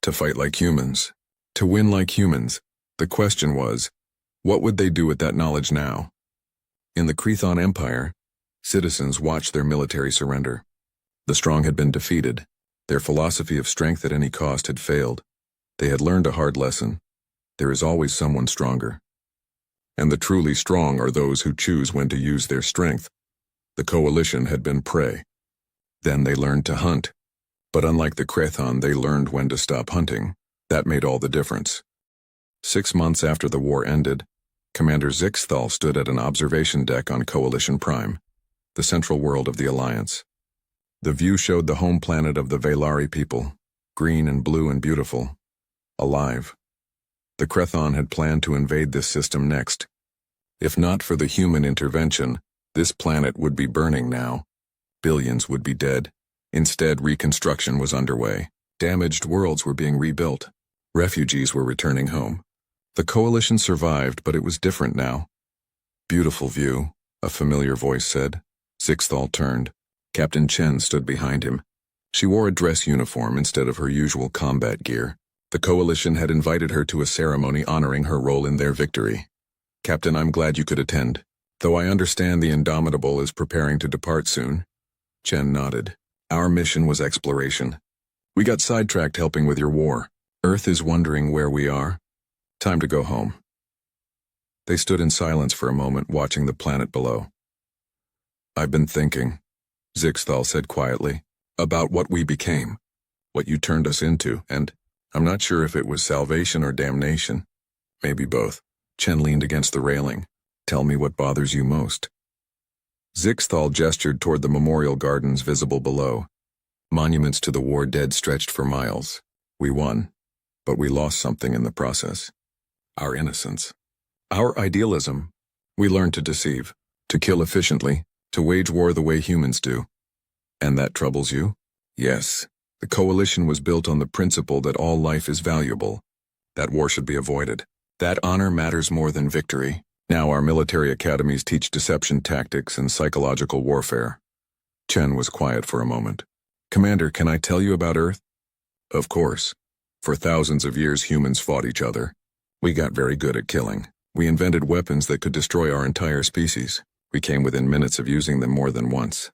to fight like humans, to win like humans. The question was, what would they do with that knowledge now? In the Crethon Empire, citizens watched their military surrender. The strong had been defeated. Their philosophy of strength at any cost had failed. They had learned a hard lesson. There is always someone stronger. And the truly strong are those who choose when to use their strength. The coalition had been prey. Then they learned to hunt. But unlike the Crethon, they learned when to stop hunting. That made all the difference. 6 months after the war ended, Commander Zixthal stood at an observation deck on Coalition Prime, the central world of the Alliance. The view showed the home planet of the Velari people, green and blue and beautiful, alive. The Crethon had planned to invade this system next. If not for the human intervention, this planet would be burning now. Billions would be dead. Instead, reconstruction was underway. Damaged worlds were being rebuilt. Refugees were returning home. The coalition survived, but it was different now. Beautiful view, a familiar voice said. Zixthal turned. Captain Chen stood behind him. She wore a dress uniform instead of her usual combat gear. The coalition had invited her to a ceremony honoring her role in their victory. Captain, I'm glad you could attend. Though I understand the Indomitable is preparing to depart soon. Chen nodded. Our mission was exploration. We got sidetracked helping with your war. Earth is wondering where we are. Time to go home. They stood in silence for a moment, watching the planet below. I've been thinking, Zixthal said quietly, about what we became, what you turned us into, and I'm not sure if it was salvation or damnation. Maybe both. Chen leaned against the railing. Tell me what bothers you most. Zixthal gestured toward the memorial gardens visible below. Monuments to the war dead stretched for miles. We won, but we lost something in the process. Our innocence. Our idealism. We learned to deceive, to kill efficiently, to wage war the way humans do. And that troubles you? Yes. The coalition was built on the principle that all life is valuable. That war should be avoided. That honor matters more than victory. Now our military academies teach deception tactics and psychological warfare. Chen was quiet for a moment. Commander, can I tell you about Earth? Of course. For thousands of years humans fought each other. We got very good at killing. We invented weapons that could destroy our entire species. We came within minutes of using them more than once.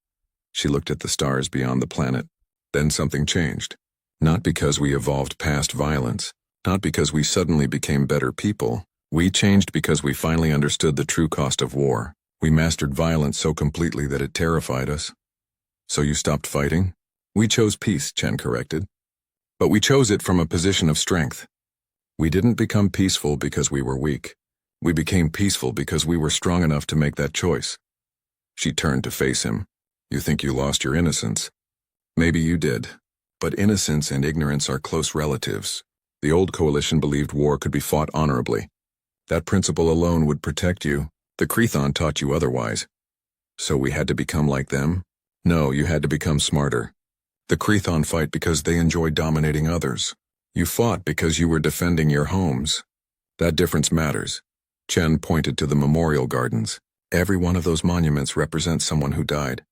She looked at the stars beyond the planet. Then something changed. Not because we evolved past violence. Not because we suddenly became better people. We changed because we finally understood the true cost of war. We mastered violence so completely that it terrified us. So you stopped fighting? We chose peace, Chen corrected. But we chose it from a position of strength. We didn't become peaceful because we were weak. We became peaceful because we were strong enough to make that choice. She turned to face him. You think you lost your innocence? Maybe you did. But innocence and ignorance are close relatives. The old coalition believed war could be fought honorably. That principle alone would protect you. The Crethon taught you otherwise. So we had to become like them? No, you had to become smarter. The Crethon fight because they enjoy dominating others. You fought because you were defending your homes. That difference matters. Chen pointed to the memorial gardens. Every one of those monuments represents someone who died.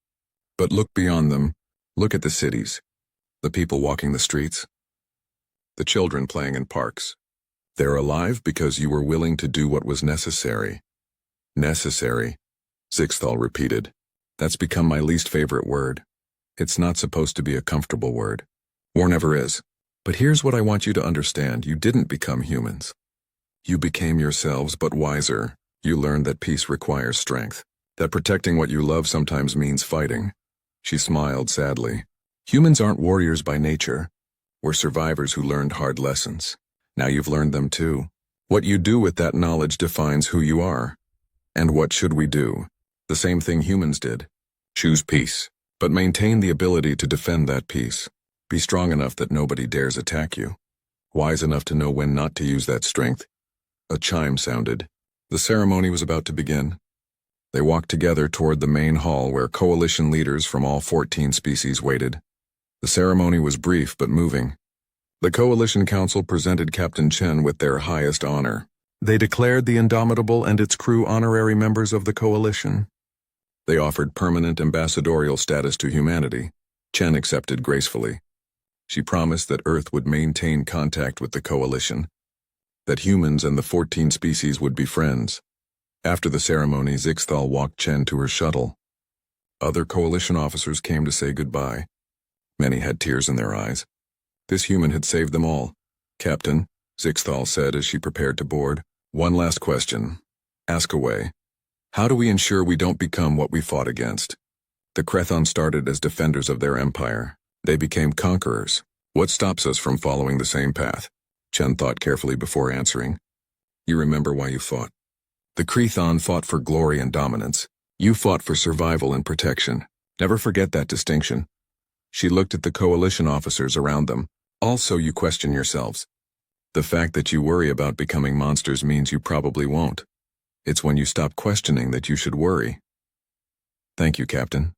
But look beyond them. Look at the cities. The people walking the streets. The children playing in parks. They're alive because you were willing to do what was necessary. Necessary, Zixthal repeated. That's become my least favorite word. It's not supposed to be a comfortable word. War never is. But here's what I want you to understand. You didn't become humans. You became yourselves, but wiser. You learned that peace requires strength. That protecting what you love sometimes means fighting. She smiled sadly. Humans aren't warriors by nature. We're survivors who learned hard lessons. Now you've learned them too. What you do with that knowledge defines who you are. And what should we do? The same thing humans did. Choose peace, but maintain the ability to defend that peace. Be strong enough that nobody dares attack you. Wise enough to know when not to use that strength. A chime sounded. The ceremony was about to begin. They walked together toward the main hall where coalition leaders from all 14 species waited. The ceremony was brief but moving. The Coalition Council presented Captain Chen with their highest honor. They declared the Indomitable and its crew honorary members of the Coalition. They offered permanent ambassadorial status to humanity. Chen accepted gracefully. She promised that Earth would maintain contact with the Coalition, that humans and the 14 species would be friends. After the ceremony, Zixthal walked Chen to her shuttle. Other Coalition officers came to say goodbye. Many had tears in their eyes. This human had saved them all. Captain, Zixthal said as she prepared to board, one last question. Ask away. How do we ensure we don't become what we fought against? The Crethon started as defenders of their empire. They became conquerors. What stops us from following the same path? Chen thought carefully before answering. You remember why you fought. The Crethon fought for glory and dominance. You fought for survival and protection. Never forget that distinction. She looked at the coalition officers around them. Also, you question yourselves. The fact that you worry about becoming monsters means you probably won't. It's when you stop questioning that you should worry. Thank you, Captain.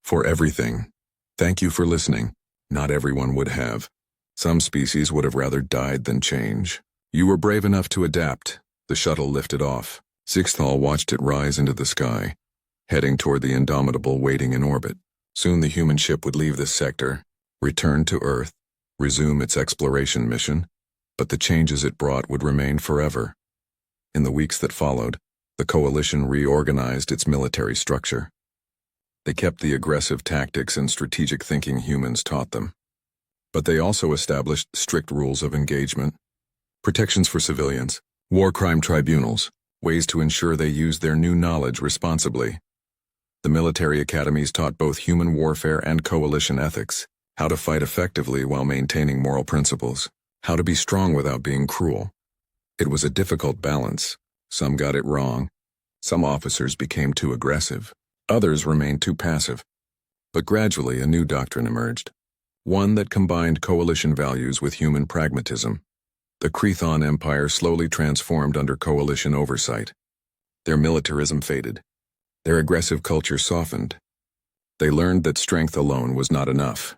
For everything. Thank you for listening. Not everyone would have. Some species would have rather died than change. You were brave enough to adapt. The shuttle lifted off. Zixthal watched it rise into the sky, heading toward the Indomitable waiting in orbit. Soon the human ship would leave this sector, return to Earth, resume its exploration mission, but the changes it brought would remain forever. In the weeks that followed, the Coalition reorganized its military structure. They kept the aggressive tactics and strategic thinking humans taught them. But they also established strict rules of engagement, protections for civilians, war crime tribunals, ways to ensure they used their new knowledge responsibly. The military academies taught both human warfare and coalition ethics, how to fight effectively while maintaining moral principles, how to be strong without being cruel. It was a difficult balance. Some got it wrong. Some officers became too aggressive. Others remained too passive. But gradually a new doctrine emerged. One that combined coalition values with human pragmatism. The Cretan Empire slowly transformed under coalition oversight. Their militarism faded. Their aggressive culture softened. They learned that strength alone was not enough.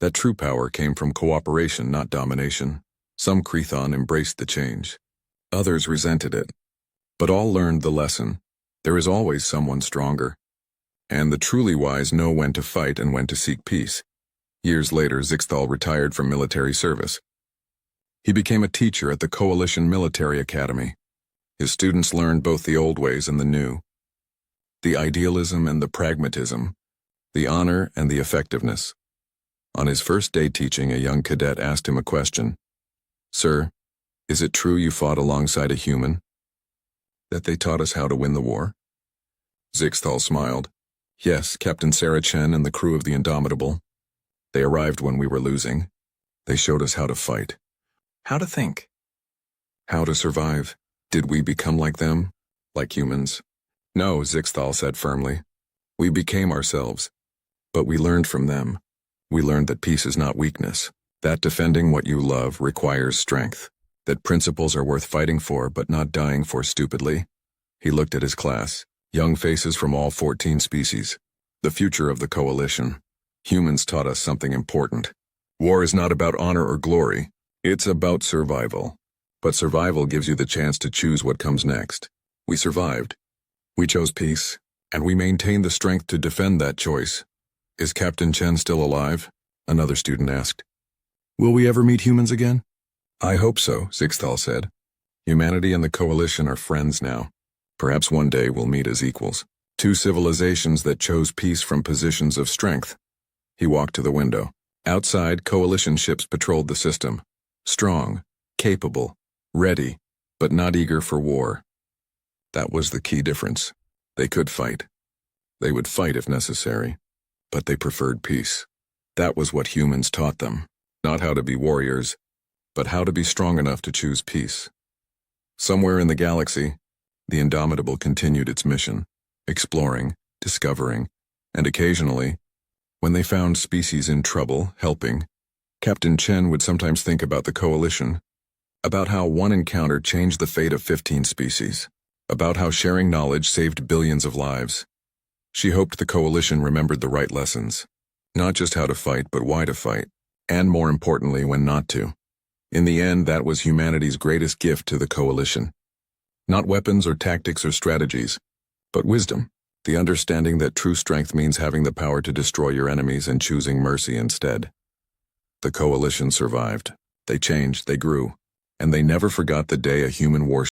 That true power came from cooperation, not domination. Some Cretan embraced the change. Others resented it. But all learned the lesson. There is always someone stronger. And the truly wise know when to fight and when to seek peace. Years later, Zixthal retired from military service. He became a teacher at the Coalition Military Academy. His students learned both the old ways and the new. The idealism and the pragmatism. The honor and the effectiveness. On his first day teaching, a young cadet asked him a question. "Sir, is it true you fought alongside a human? That they taught us how to win the war?" Zixthal smiled. "Yes, Captain Sarah Chen and the crew of the Indomitable. They arrived when we were losing. They showed us how to fight. How to think. How to survive. Did we become like them? Like humans?" "No," Zixthal said firmly. "We became ourselves. But we learned from them. We learned that peace is not weakness. That defending what you love requires strength. That principles are worth fighting for but not dying for stupidly." He looked at his class. Young faces from all 14 species. The future of the coalition. Humans taught us something important. War is not about honor or glory. It's about survival. But survival gives you the chance to choose what comes next. We survived. We chose peace, and we maintained the strength to defend that choice. "Is Captain Chen still alive?" another student asked. "Will we ever meet humans again?" "I hope so," Zixthal said. "Humanity and the coalition are friends now. Perhaps one day we'll meet as equals. Two civilizations that chose peace from positions of strength." He walked to the window. Outside, coalition ships patrolled the system. Strong, capable, ready, but not eager for war. That was the key difference. They could fight. They would fight if necessary. But they preferred peace. That was what humans taught them. Not how to be warriors, but how to be strong enough to choose peace. Somewhere in the galaxy, the Indomitable continued its mission, exploring, discovering, and occasionally, when they found species in trouble, helping. Captain Chen would sometimes think about the coalition, about how one encounter changed the fate of 15 species, about how sharing knowledge saved billions of lives. She hoped the coalition remembered the right lessons, not just how to fight, but why to fight, and more importantly, when not to. In the end, that was humanity's greatest gift to the coalition. Not weapons or tactics or strategies, but wisdom, the understanding that true strength means having the power to destroy your enemies and choosing mercy instead. The coalition survived. They changed, they grew, and they never forgot the day a human warship